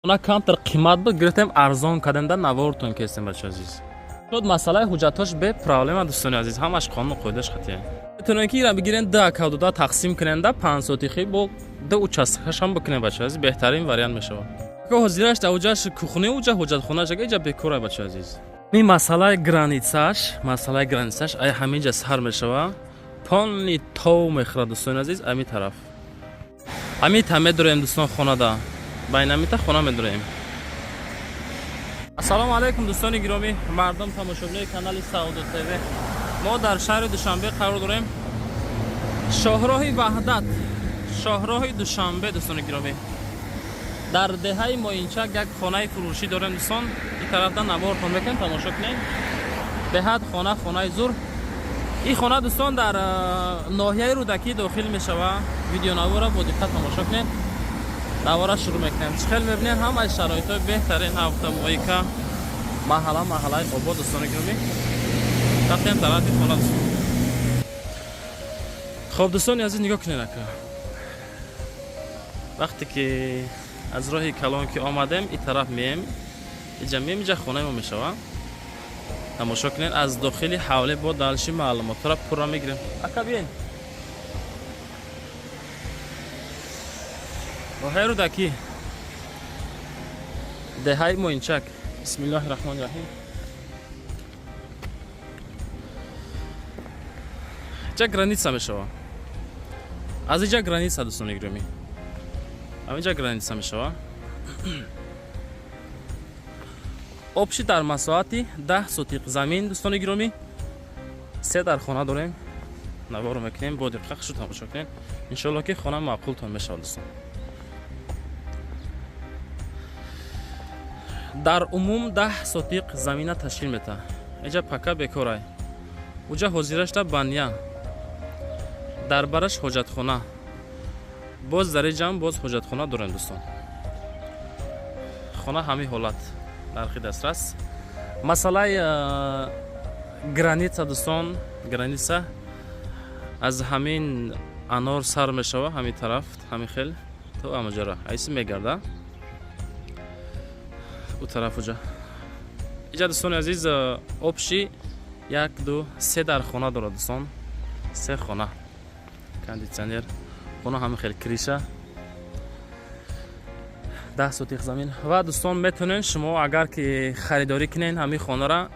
Ona kamtır qiymat bu giritem arzon kademda navortun kesin bacha aziz. Şod masalay hujjatosh be problema dostoni aziz. Hamash qonun qo'ydash xatiya. Tunaki ira bigiren da kavdoda taqsim kinenda 5 sotiqi bu da uchastkаш ham bikine bacha aziz. Behtarin variant meshava. Ko hozirash da ujash kuxune uja hujjatxonash aga ija bekora bacha aziz. Mi masalay granitsash ay hamija sar meshava. Ponni tov mekhra dostoni aziz ami taraf. Ami tame durem doston xonada. Байнамита хона медураем. Ассалому алайкум дӯстони гиромӣ, мардум тамошобинои канали Саудо ТВ. Мо дар шаҳри Душанбе қарор дорем. Шоҳроҳи Ваҳдат, шоҳроҳи Душанбе дӯстони гиромӣ. Дар деҳаи Моинчак як хонаи фурӯшӣ дорем дӯстон. Ин тарафдан навортон мекунем, тамошо кунем. Беҳад хонаи зур. Ин хона дӯстон дар ноҳияи Рӯдакӣ дохил мешава. Видеонавора бо диққат тамошо кунем. Навора шурӯъ мекунем. Чӣ хел мебинем ҳамаи шароитҳои беҳтарин автомоика маҳаллаи обод дӯстони гиромӣ. Рафтем тарафи хона дӯстон. Хоб дӯстони азиз нигоҳ кунед ака. Вақте ки аз роҳи калон ки омадем ин тараф меем. Иҷа меем, иҷа хонаи мо мешава. Тамошо кунед аз дохили ҳавле бо далши маълумотро пурра мегирем. Ака биен. Роҳаи Рӯдакӣ, деҳаи Моинчак. Бисмиллаҳи раҳмони раҳим. Иҷа граница мешава. Аз иҷа граница дӯстони гиромӣ. Ҳамиҷа граница мешава. Обши дар масоати 10 сотиқ замин дӯстони гиромӣ. 3 дар хона дорем. Наворо мекунем, бо диққат шуд тамошо кунем. Иншоалло ки хона маъқултон мешавад дӯстон. Дар умум 10 сотиқ замина ташкил мета. Иҷа пака бекорай. Уҷа ҳозирашда баня. Дар бараш ҳоҷатхона. Боз дар иҷам боз ҳоҷатхона дорем дӯстон. Хона ҳамин ҳолат. Нархи дастрас. Масъалаи граница дӯстон, граница аз ҳамин анор сар мешава, ҳамин тараф, ҳамин хел то амаҷара. Айси мегарда. У тараф уҷа. Иҷа дӯстони азиз обши 1, 2, 3 дар хона дорад дӯстон. 3 хона. Кондитсионер. Хона ҳамин хел криша. 10 сотиқ замин. Ва дӯстон метонен шумо агар ки харидорӣ кунен ҳамин хонара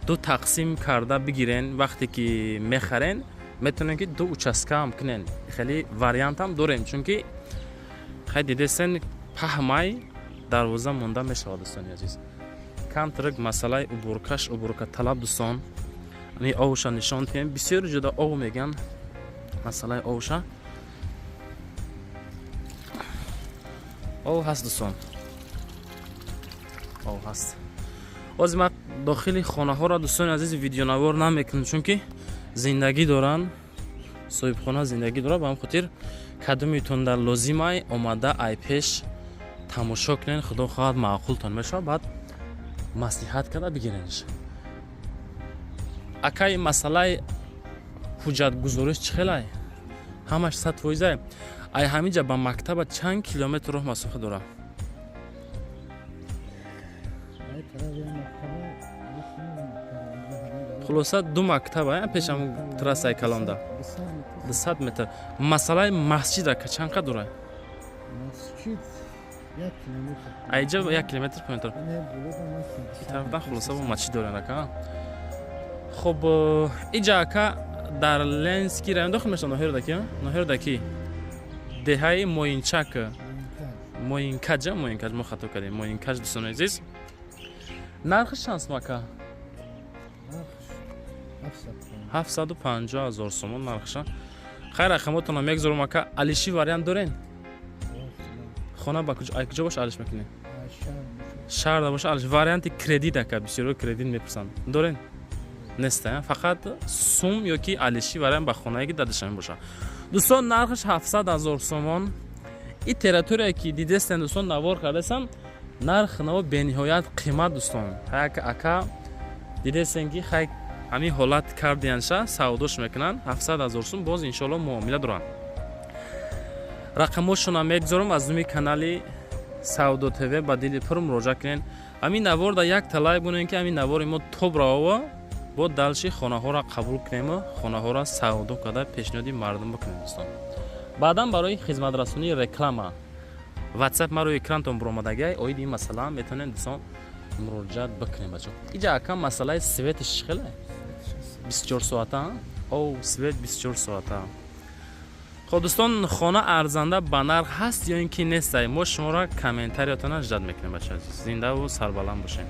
2 тақсим карда бигирен. Вақте ки мехарен метонен ки 2 участка ҳам кунен. Хеле вариант ҳам дорем, чунки хай дидесен паҳмай дарвоза монда мешавад дӯстони азиз. Камтарак масъалаи убурка талаб дӯстон. Ани овша нишон диҳем. Бисёри ҷуда ов меган. Масъалаи овша. Ов ҳаст дӯстон. Ов ҳаст. Ҳозир ман дохили хонаҳоро дӯстони азиз видеонавор намекунам, чунки зиндагӣ доран. Соҳибхона зиндагӣ дорад, ба ҳамин хотир кадумитон дар лозимай омада ай пеш тамошо кунен, худо хоҳад маъқултон мешавад, баъд маслиҳат карда бигиренш. Акай масъалаи ҳуҷҷатгузориш чӣ хелай? Ҳамаш 100%. Ай ҳамиҷа ба мактаба чанд километр роҳ масофа дора? Хулоса 2 мактаба, пешам трассаи калонда. 200 метр. Масъалаи масҷид ака чанд қад дора? Масҷид 1 километр. Айҷа 1 километр поинтар. Тарафдан хулоса бо масҷид дорен ака. Хоб иҷа ака дар Ленский район дохил мешавад. Ноҳияи Рӯдакӣ, Ноҳияи Рӯдакӣ. Деҳаи Моинчак. Моинкаҷ мо хато кардем. Моинкаҷ дӯстони азиз. Нархи чанд ака? 750,000 сомон нархша. Хайр рақамотона мегзорум ака. Алиши вариант дорен? Хона ба куҷо боша алиш мекунем? Шаҳрда боша алиш. Варианти кредит ака, бисёро кредит мепурсанд. Дорен? Неста, фақат сум ёки алиши вариант ба хонаи ки дадашам боша. Дӯстон нархш 700,000 сомон. ин территория ки дидестен дӯстон навор кардасам нарх наво бениҳоят қимат дӯстон. Ака дидестен ки хай ҳамин ҳолат кардиянша савдош мекунанд 700,000 сум боз иншоалло муомила доранд. Рақамошона мегзорам аз думи канали Саудо ТВ ба дили пур муроҷиат кунед. Ҳамин навор да як талай бунем ки ҳамин навори мо тобраова бо далши хонаҳоро қабул кунем, хонаҳоро саудо карда пешниҳоди мардум бикунем дӯстон. Баъдан барои хизматрасонии реклама WhatsApp маро экрантон буромадагай оиди ин масъала метавонем дӯстон муроҷиат бикунем бачо. Иҷа акам масъалаи светиш чӣ хеле? 24 соата? О, свет 24 соата. خب دوستان خانه ارزنده به نرخ هست یا اینکه نیست؟ ما شما را کامنتاریاتون جد میکنیم بچه. زنده و سربلند باشین.